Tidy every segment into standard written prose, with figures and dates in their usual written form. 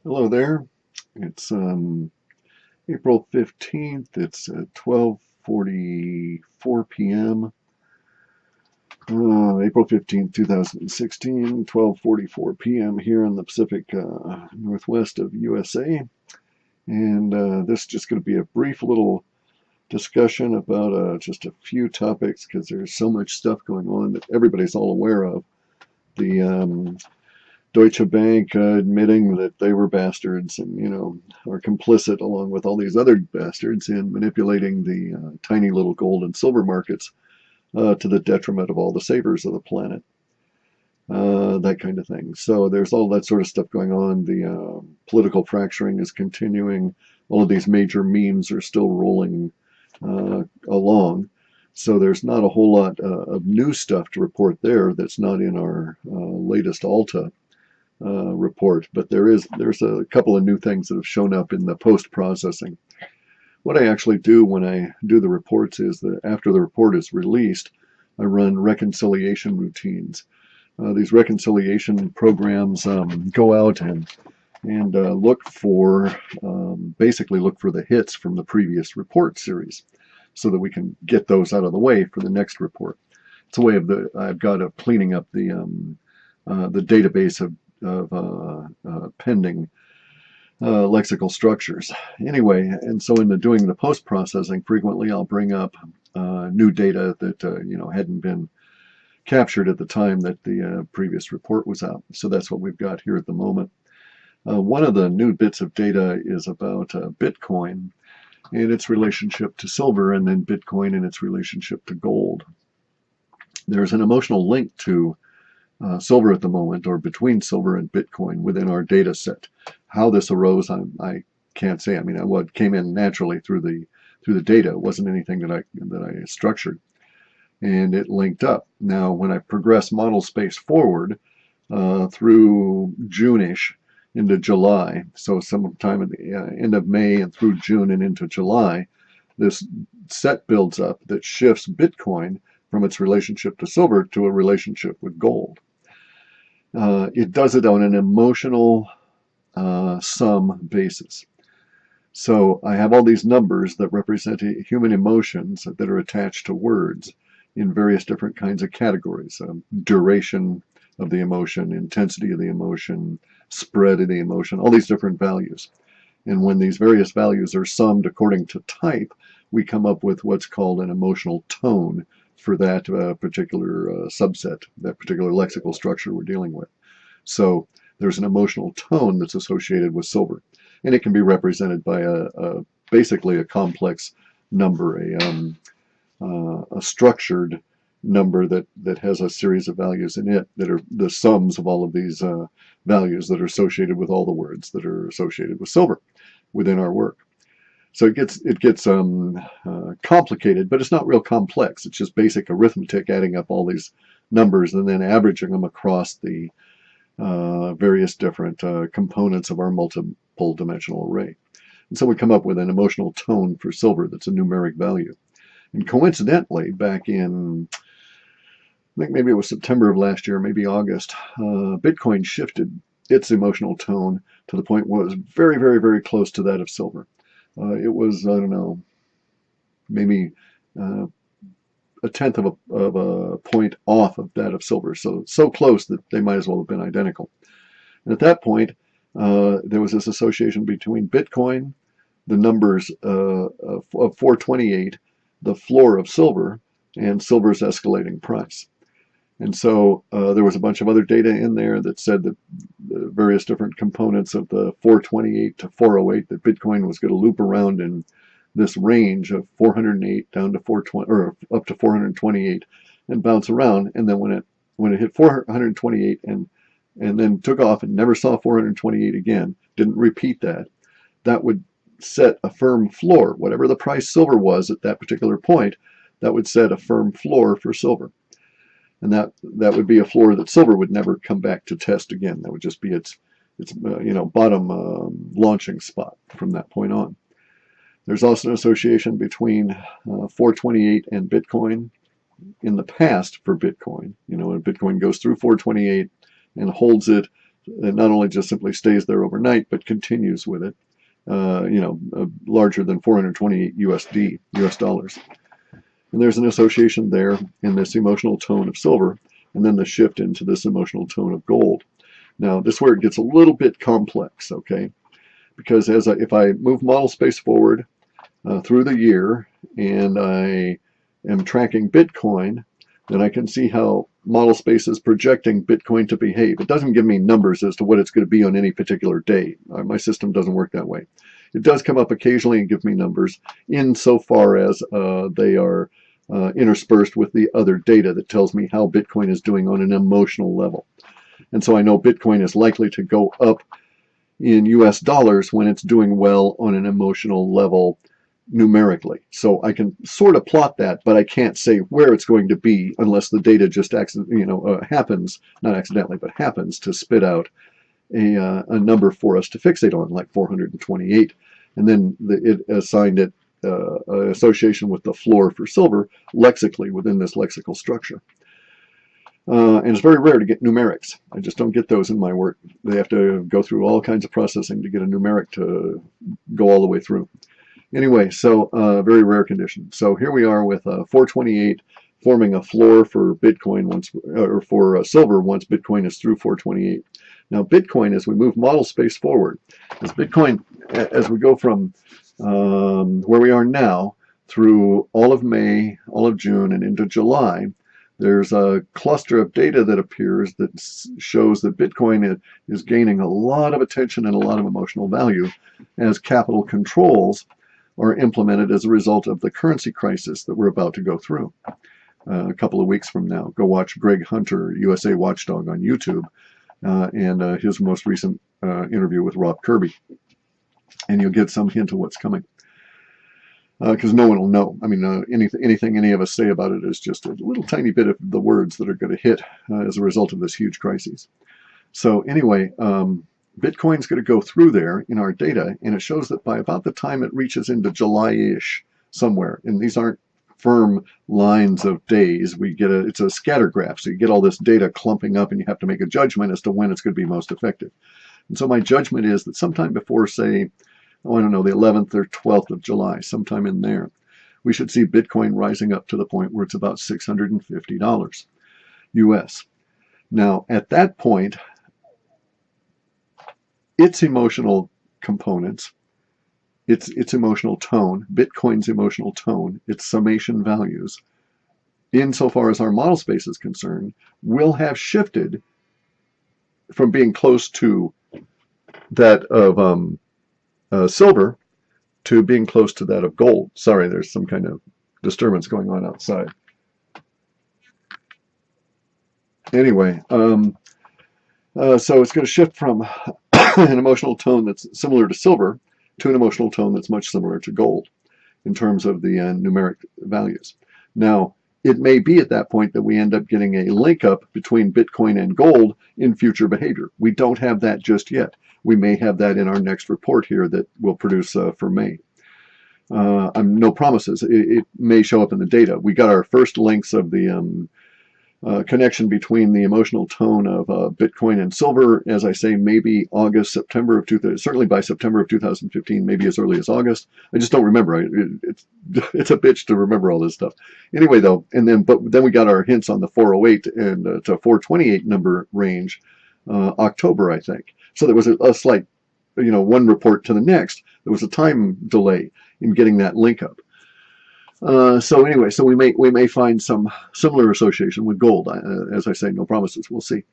Hello there. It's April 15th. It's 12:44 p.m. April 15th, 2016, 12:44 p.m. here in the Pacific Northwest of USA. And this is just going to be a brief little discussion about just a few topics because there's so much stuff going on that everybody's all aware of. The Deutsche Bank admitting that they were bastards and, are complicit along with all these other bastards in manipulating the tiny little gold and silver markets to the detriment of all the savers of the planet. That kind of thing. So there's all that sort of stuff going on. The political fracturing is continuing. All of these major memes are still rolling along. So there's not a whole lot of new stuff to report there that's not in our latest Alta report, but there's a couple of new things that have shown up in the post-processing. What I actually do when I do the reports is that after the report is released, I run reconciliation routines. These reconciliation programs go out and look for basically look for the hits from the previous report series, so that we can get those out of the way for the next report. It's a way of I've got of cleaning up the database of pending lexical structures. Anyway, and so in doing the post-processing, frequently I'll bring up new data that hadn't been captured at the time that the previous report was out. So that's what we've got here at the moment. One of the new bits of data is about Bitcoin and its relationship to silver, and then Bitcoin and its relationship to gold. There's an emotional link to silver at the moment, or between silver and Bitcoin within our data set. How this arose, I can't say. I mean, what came in naturally through the data. It wasn't anything that I structured, and it linked up. Now, when I progress model space forward through June-ish into July, so sometime at the end of May and through June and into July, this set builds up that shifts Bitcoin from its relationship to silver to a relationship with gold. It does it on an emotional sum basis. So I have all these numbers that represent human emotions that are attached to words in various different kinds of categories. Duration of the emotion, intensity of the emotion, spread of the emotion, all these different values. And when these various values are summed according to type, we come up with what's called an emotional tone for that particular subset, that particular lexical structure we're dealing with. So there's an emotional tone that's associated with silver, and it can be represented by basically a complex number, a structured number that has a series of values in it that are the sums of all of these values that are associated with all the words that are associated with silver within our work. So it gets complicated, but it's not real complex. It's just basic arithmetic, adding up all these numbers and then averaging them across the various different components of our multiple dimensional array. And so we come up with an emotional tone for silver that's a numeric value. And coincidentally, back in, I think maybe it was September of last year, maybe August, Bitcoin shifted its emotional tone to the point where it was very, very, very close to that of silver. It was, I don't know, maybe a tenth of a point off of that of silver. So close that they might as well have been identical. And at that point, there was this association between Bitcoin, the numbers of 428, the floor of silver, and silver's escalating price. And so there was a bunch of other data in there that said that the various different components of the 428 to 408, that Bitcoin was going to loop around in this range of 408 down to 420 or up to 428 and bounce around. And then when it hit 428 and then took off and never saw 428 again, didn't repeat that, that would set a firm floor. Whatever the price silver was at that particular point, that would set a firm floor for silver. And that would be a floor that silver would never come back to test again. That would just be its bottom launching spot from that point on. There's also an association between 428 and Bitcoin in the past for Bitcoin. When Bitcoin goes through 428 and holds it It not only just simply stays there overnight, but continues with it, larger than 428 US dollars. And there's an association there in this emotional tone of silver, and then the shift into this emotional tone of gold. Now, this is where it gets a little bit complex, okay? Because if I move model space forward through the year, and I am tracking Bitcoin, then I can see how model space is projecting Bitcoin to behave. It doesn't give me numbers as to what it's going to be on any particular day. My system doesn't work that way. It does come up occasionally and give me numbers insofar as they are interspersed with the other data that tells me how Bitcoin is doing on an emotional level. And so I know Bitcoin is likely to go up in US dollars when it's doing well on an emotional level numerically. So I can sort of plot that, but I can't say where it's going to be unless the data just happens, not accidentally, but happens to spit out a number for us to fixate on, like 428. And then it assigned it an association with the floor for silver lexically within this lexical structure. And it's very rare to get numerics. I just don't get those in my work. They have to go through all kinds of processing to get a numeric to go all the way through. Anyway, so very rare condition. So here we are with 428 forming a floor for Bitcoin for silver once Bitcoin is through 428. Now Bitcoin, as we move model space forward, as we go from where we are now through all of May, all of June, and into July, there's a cluster of data that appears that shows that Bitcoin is gaining a lot of attention and a lot of emotional value as capital controls are implemented as a result of the currency crisis that we're about to go through. A couple of weeks from now, go watch Greg Hunter, USA Watchdog, on YouTube, and his most recent interview with Rob Kirby. And you'll get some hint of what's coming. Because no one will know. I mean, anything any of us say about it is just a little tiny bit of the words that are going to hit as a result of this huge crisis. So anyway, Bitcoin's going to go through there in our data, and it shows that by about the time it reaches into July-ish somewhere, and these aren't firm lines of days, it's a scatter graph, so you get all this data clumping up, and you have to make a judgment as to when it's going to be most effective. And so my judgment is that sometime before, say, the 11th or 12th of July, sometime in there, we should see Bitcoin rising up to the point where it's about $650 US. Now, at that point, its emotional components, its emotional tone, Bitcoin's emotional tone, its summation values, insofar as our model space is concerned, will have shifted from being close to that of silver to being close to that of gold. Sorry, there's some kind of disturbance going on outside. Anyway, so it's going to shift from an emotional tone that's similar to silver to an emotional tone that's much similar to gold in terms of the numeric values. Now, it may be at that point that we end up getting a link up between Bitcoin and gold in future behavior. We don't have that just yet. We may have that in our next report here that we'll produce for May. No promises. It may show up in the data. We got our first links of the connection between the emotional tone of Bitcoin and silver, as I say, maybe August, September of certainly by September of 2015, maybe as early as August. I just don't remember. It's a bitch to remember all this stuff. Anyway, though, but then we got our hints on the 408 and to 428 number range, October, I think. So there was a slight, one report to the next. There was a time delay in getting that link up. So anyway, so we may find some similar association with gold. As I say, no promises. We'll see.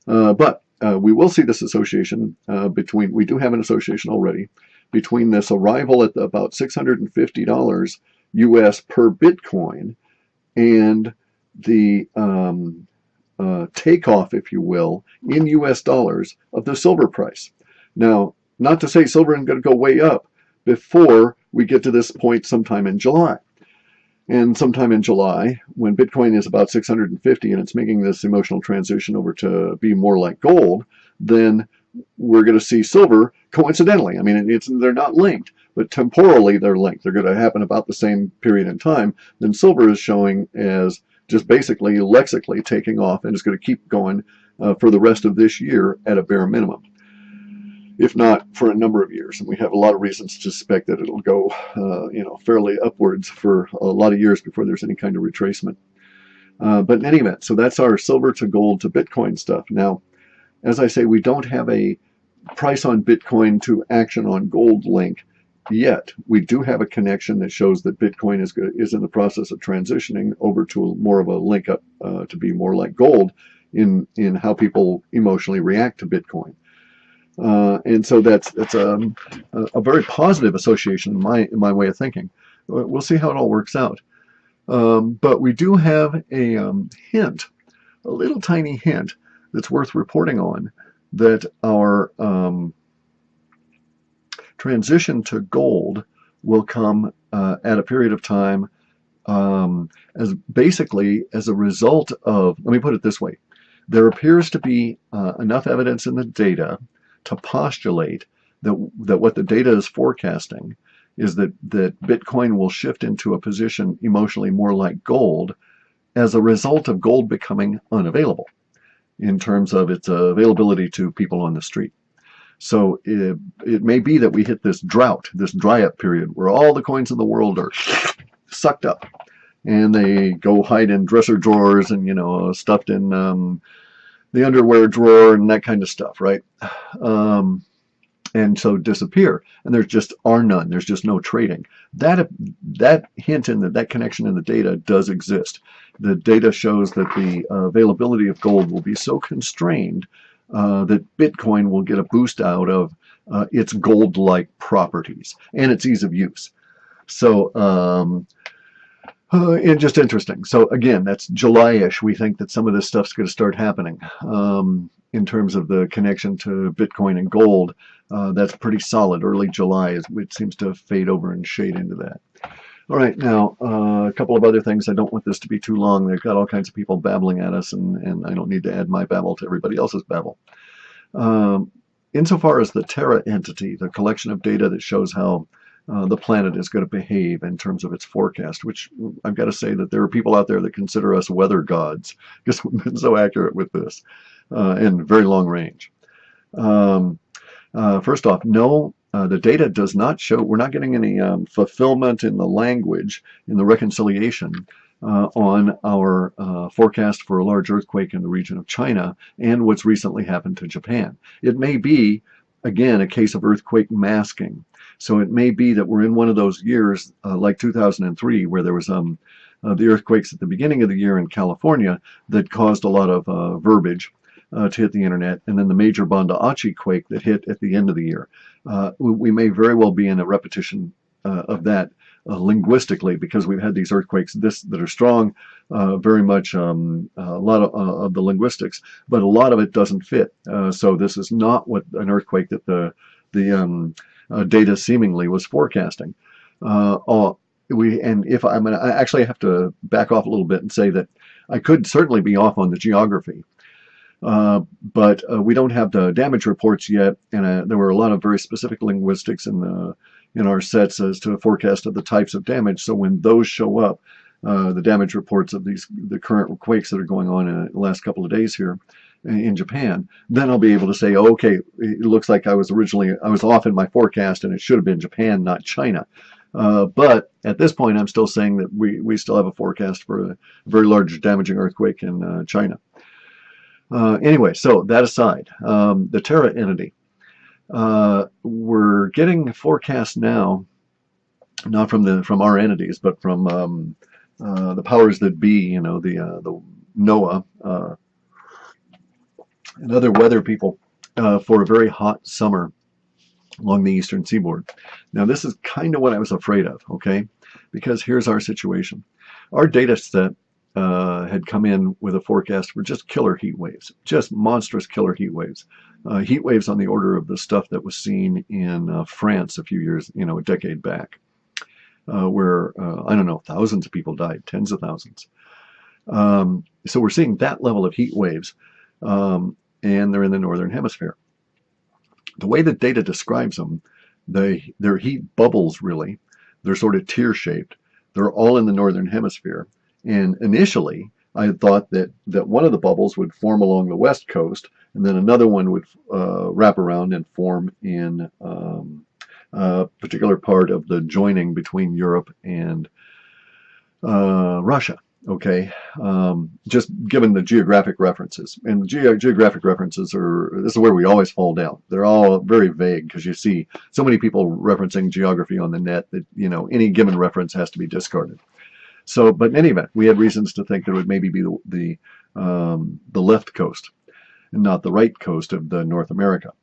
But we will see this association we do have an association already between this arrival at about $650 US per Bitcoin and the takeoff, if you will, in US dollars of the silver price. Now, not to say silver is going to go way up before we get to this point sometime in July. And sometime in July, when Bitcoin is about 650 and it's making this emotional transition over to be more like gold, then we're going to see silver coincidentally. I mean, they're not linked, but temporally they're linked. They're going to happen about the same period in time. Then silver is showing as just basically lexically taking off, and it's going to keep going for the rest of this year at a bare minimum, if not for a number of years. And we have a lot of reasons to suspect that it'll go, fairly upwards for a lot of years before there's any kind of retracement. But in any event, so that's our silver to gold to Bitcoin stuff. Now, as I say, we don't have a price on Bitcoin to action on gold link yet. We do have a connection that shows that Bitcoin is in the process of transitioning over to more of a link up to be more like gold in how people emotionally react to Bitcoin. And so that's a very positive association in my way of thinking. We'll see how it all works out. But we do have a hint, a little tiny hint that's worth reporting on, that our transition to gold will come at a period of time as basically as a result of, let me put it this way, there appears to be enough evidence in the data to postulate that what the data is forecasting is that Bitcoin will shift into a position emotionally more like gold as a result of gold becoming unavailable in terms of its availability to people on the street. So it may be that we hit this drought, this dry up period, where all the coins in the world are sucked up and they go hide in dresser drawers and, stuffed in the underwear drawer and that kind of stuff, right? And so disappear, and there just are none. There's just no trading. That hint in that connection in the data does exist. The data shows that the availability of gold will be so constrained that Bitcoin will get a boost out of its gold-like properties and its ease of use. So and just interesting. So again, that's July-ish. We think that some of this stuff's going to start happening in terms of the connection to Bitcoin and gold. That's pretty solid. Early July it seems to fade over and shade into that. All right, now a couple of other things. I don't want this to be too long. They've got all kinds of people babbling at us, and I don't need to add my babble to everybody else's babble. Insofar as the Terra entity, the collection of data that shows how the planet is going to behave in terms of its forecast, which I've got to say that there are people out there that consider us weather gods because we've been so accurate with this and very long range. First off, no, the data does not show, we're not getting any fulfillment in the language, in the reconciliation on our forecast for a large earthquake in the region of China and what's recently happened to Japan. It may be, again, a case of earthquake masking. So it may be that we're in one of those years like 2003 where there was the earthquakes at the beginning of the year in California that caused a lot of verbiage to hit the internet, and then the major Banda Aceh quake that hit at the end of the year. We may very well be in a repetition of that linguistically, because we've had these earthquakes that are strong, very much a lot of the linguistics, but a lot of it doesn't fit. So this is not what an earthquake that the data seemingly was forecasting. I actually have to back off a little bit and say that I could certainly be off on the geography. But we don't have the damage reports yet, and there were a lot of very specific linguistics in our sets as to a forecast of the types of damage. So when those show up, the damage reports of the current quakes that are going on in the last couple of days here in Japan, then I'll be able to say, oh, okay, it looks like I was off in my forecast, and it should have been Japan, not China. But at this point, I'm still saying that we still have a forecast for a very large damaging earthquake in China. Anyway, so that aside, the Terra entity, we're getting forecasts now, not from our entities, but from the powers that be, the NOAA and other weather people for a very hot summer along the eastern seaboard. Now, this is kind of what I was afraid of, okay? Because here's our situation. Our data set had come in with a forecast for just killer heat waves, just monstrous killer heat waves. Heat waves on the order of the stuff that was seen in France a few years, a decade back, where, I don't know, thousands of people died, tens of thousands. So we're seeing that level of heat waves, and they're in the northern hemisphere. The way that data describes them, they're heat bubbles, really. They're sort of tear-shaped. They're all in the northern hemisphere. And initially, I had thought that one of the bubbles would form along the west coast, and then another one would wrap around and form in a particular part of the joining between Europe and Russia. Okay, just given the geographic references, and the geographic references this is where we always fall down. They're all very vague because you see so many people referencing geography on the net that any given reference has to be discarded. So, but in any event, we had reasons to think that it would maybe be the left coast and not the right coast of the North America.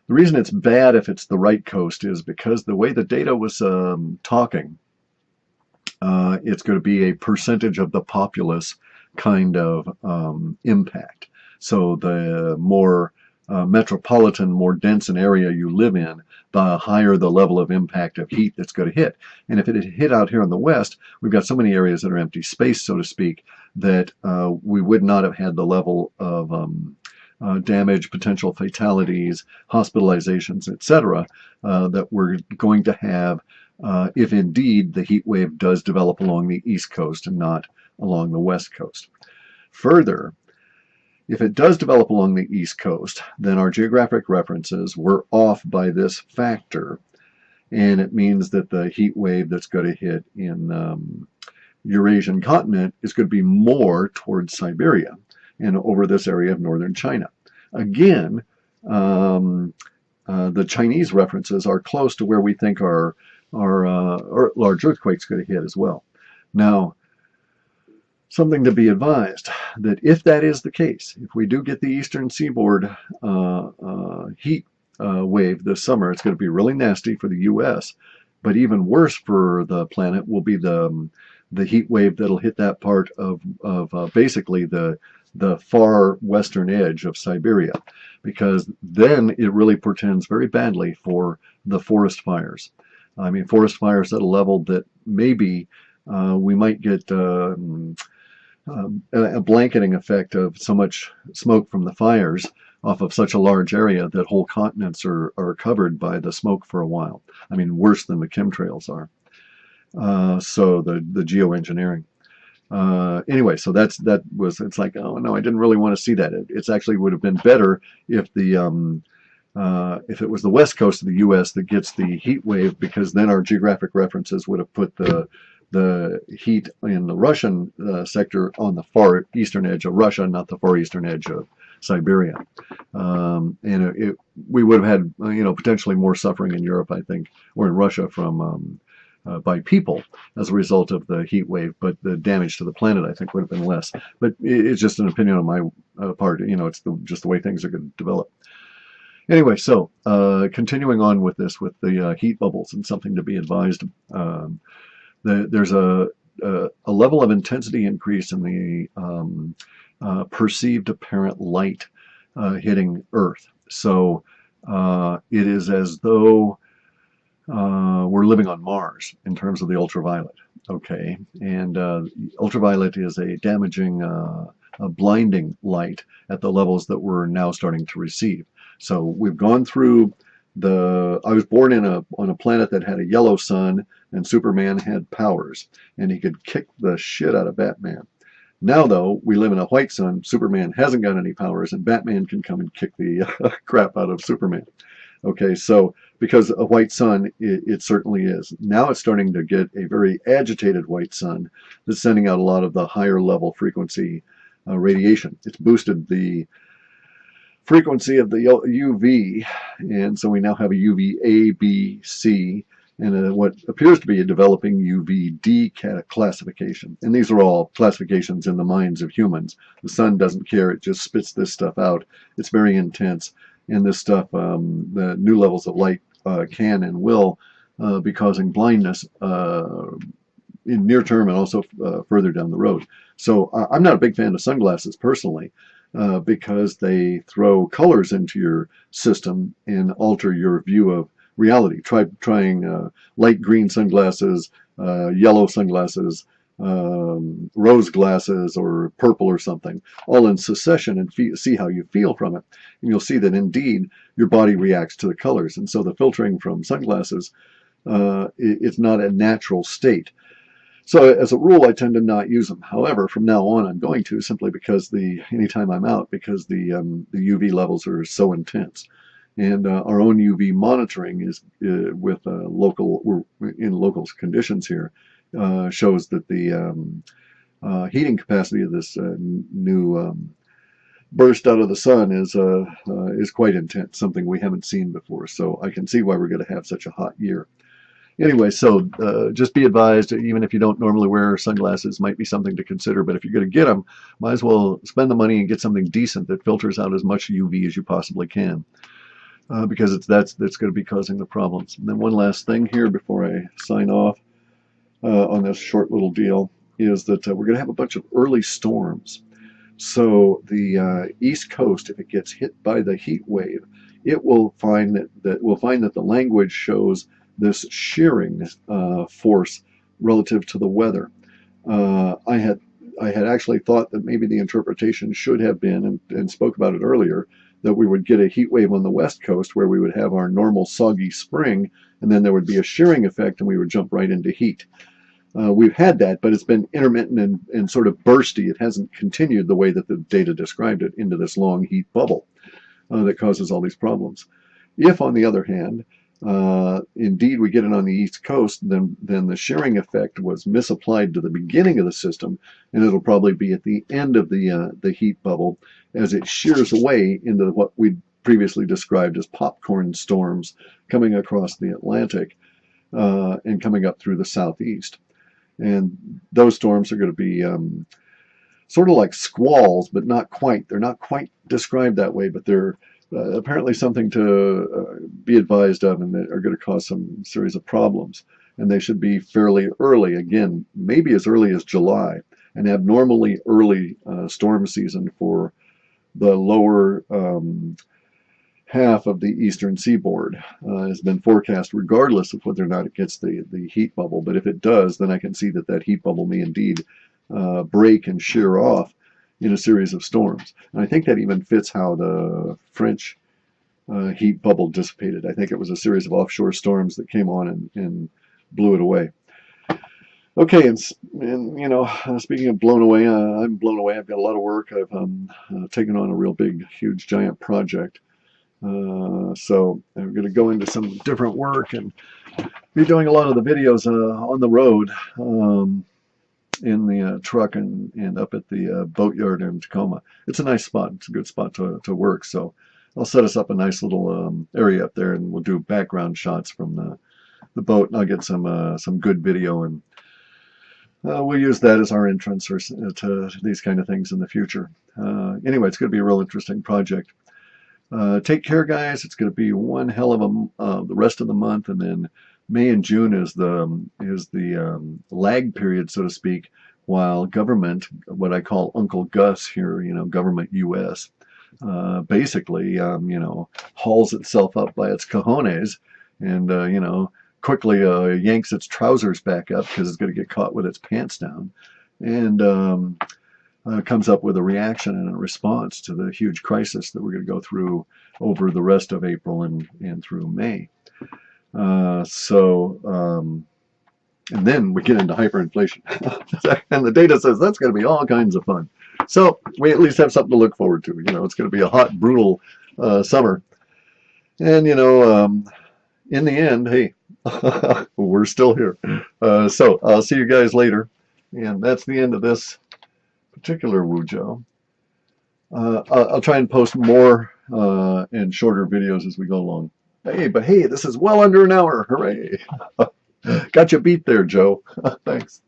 The reason it's bad if it's the right coast is because the way the data was talking, it's going to be a percentage of the populace kind of impact. So the more metropolitan, more dense an area you live in, the higher the level of impact of heat that's going to hit. And if it had hit out here in the West, we've got so many areas that are empty space, so to speak, that we would not have had the level of damage, potential fatalities, hospitalizations, etc., that we're going to have if indeed the heat wave does develop along the East Coast and not along the West Coast. Further, if it does develop along the East Coast, then our geographic references were off by this factor, and it means that the heat wave that's going to hit in Eurasian continent is going to be more towards Siberia and over this area of northern China. Again, the Chinese references are close to where we think our large earthquakes going to hit as well. Now, something to be advised that if that is the case, if we do get the eastern seaboard heat wave this summer, it's going to be really nasty for the U.S., but even worse for the planet will be the heat wave that'll hit that part of basically the far western edge of Siberia, because then it really portends very badly for the forest fires. I mean, forest fires at a level that maybe we might get a blanketing effect of so much smoke from the fires off of such a large area that whole continents are covered by the smoke for a while. I mean, worse than the chemtrails are. So the geoengineering. Anyway, so it's like, oh no, I didn't really want to see that. It's actually would have been better if if it was the west coast of the U.S. that gets the heat wave, because then our geographic references would have put the heat in the Russian sector on the far eastern edge of Russia, not the far eastern edge of Siberia. And we would have had potentially more suffering in Europe, I think, or in Russia from by people as a result of the heat wave, but the damage to the planet, I think, would have been less. But it's just an opinion on my part. It's just the way things are going to develop. Anyway, so continuing on with this, with the heat bubbles, and something to be advised. There's a level of intensity increase in the perceived apparent light hitting Earth. So it is as though we're living on Mars in terms of the ultraviolet. Okay, and ultraviolet is a damaging, a blinding light at the levels that we're now starting to receive. So we've gone through I was born on a planet that had a yellow sun, and Superman had powers, and he could kick the shit out of Batman. Now, though, we live in a white sun, Superman hasn't got any powers, and Batman can come and kick the crap out of Superman. Okay, so because a white sun, it certainly is. Now it's starting to get a very agitated white sun that's sending out a lot of the higher level frequency radiation. It's boosted the frequency of the UV, and so we now have a UVA, B, C, and what appears to be a developing UVD classification. And these are all classifications in the minds of humans. The sun doesn't care, it just spits this stuff out. It's very intense, and this stuff, the new levels of light can and will be causing blindness in near term and also further down the road. So I'm not a big fan of sunglasses personally, because they throw colors into your system and alter your view of reality. Trying light green sunglasses, yellow sunglasses, rose glasses, or purple or something, all in succession, and see how you feel from it. And you'll see that indeed your body reacts to the colors. And so the filtering from sunglasses, it's not a natural state. So as a rule, I tend to not use them. However, from now on, I'm going to, simply because anytime I'm out, because the UV levels are so intense. And our own UV monitoring is with we're in local conditions here, shows that the heating capacity of this new burst out of the sun is quite intense, something we haven't seen before. So I can see why we're going to have such a hot year. Anyway, so just be advised, even if you don't normally wear sunglasses, might be something to consider. But if you're going to get them, might as well spend the money and get something decent that filters out as much UV as you possibly can, because that's going to be causing the problems. And then one last thing here before I sign off on this short little deal is that we're going to have a bunch of early storms. So the East Coast, if it gets hit by the heat wave, it will find that the language shows this shearing force relative to the weather. I had actually thought that maybe the interpretation should have been, and spoke about it earlier, that we would get a heat wave on the West Coast where we would have our normal soggy spring, and then there would be a shearing effect and we would jump right into heat. We've had that, but it's been intermittent and sort of bursty. It hasn't continued the way that the data described it into this long heat bubble that causes all these problems. If, on the other hand, indeed we get it on the East Coast, then the shearing effect was misapplied to the beginning of the system, and it'll probably be at the end of the heat bubble as it shears away into what we previously described as popcorn storms coming across the Atlantic and coming up through the southeast. And those storms are going to be sort of like squalls, but not quite. They're not quite described that way, but they're apparently something to be advised of, and that are going to cause some series of problems. And they should be fairly early, again, maybe as early as July, an abnormally early storm season for the lower half of the eastern seaboard has been forecast, regardless of whether or not it gets the heat bubble. But if it does, then I can see that heat bubble may indeed break and shear off in a series of storms. And I think that even fits how the French heat bubble dissipated. I think it was a series of offshore storms that came on and blew it away. Okay, and you know, speaking of blown away, I'm blown away. I've got a lot of work. I've taken on a real big, huge, giant project. So I'm going to go into some different work and be doing a lot of the videos on the road, in the truck and up at the boatyard in Tacoma. It's a nice spot. It's a good spot to work. So I'll set us up a nice little area up there, and we'll do background shots from the boat, and I'll get some good video, and we'll use that as our entrance to these kind of things in the future. Anyway, it's going to be a real interesting project. Take care, guys. It's going to be one hell of the rest of the month, and then May and June is the lag period, so to speak, while government, what I call Uncle Gus here, you know, government U.S., basically, you know, hauls itself up by its cojones, and you know, quickly yanks its trousers back up because it's going to get caught with its pants down, and comes up with a reaction and a response to the huge crisis that we're going to go through over the rest of April and through May. And then we get into hyperinflation. And the data says that's going to be all kinds of fun. So we at least have something to look forward to. You know, it's going to be a hot, brutal summer. And, you know, in the end, hey, we're still here. So I'll see you guys later. And that's the end of this particular Wujou. I'll try and post more and shorter videos as we go along. Hey, but hey, this is well under an hour. Hooray. Got you beat there, Joe. Thanks.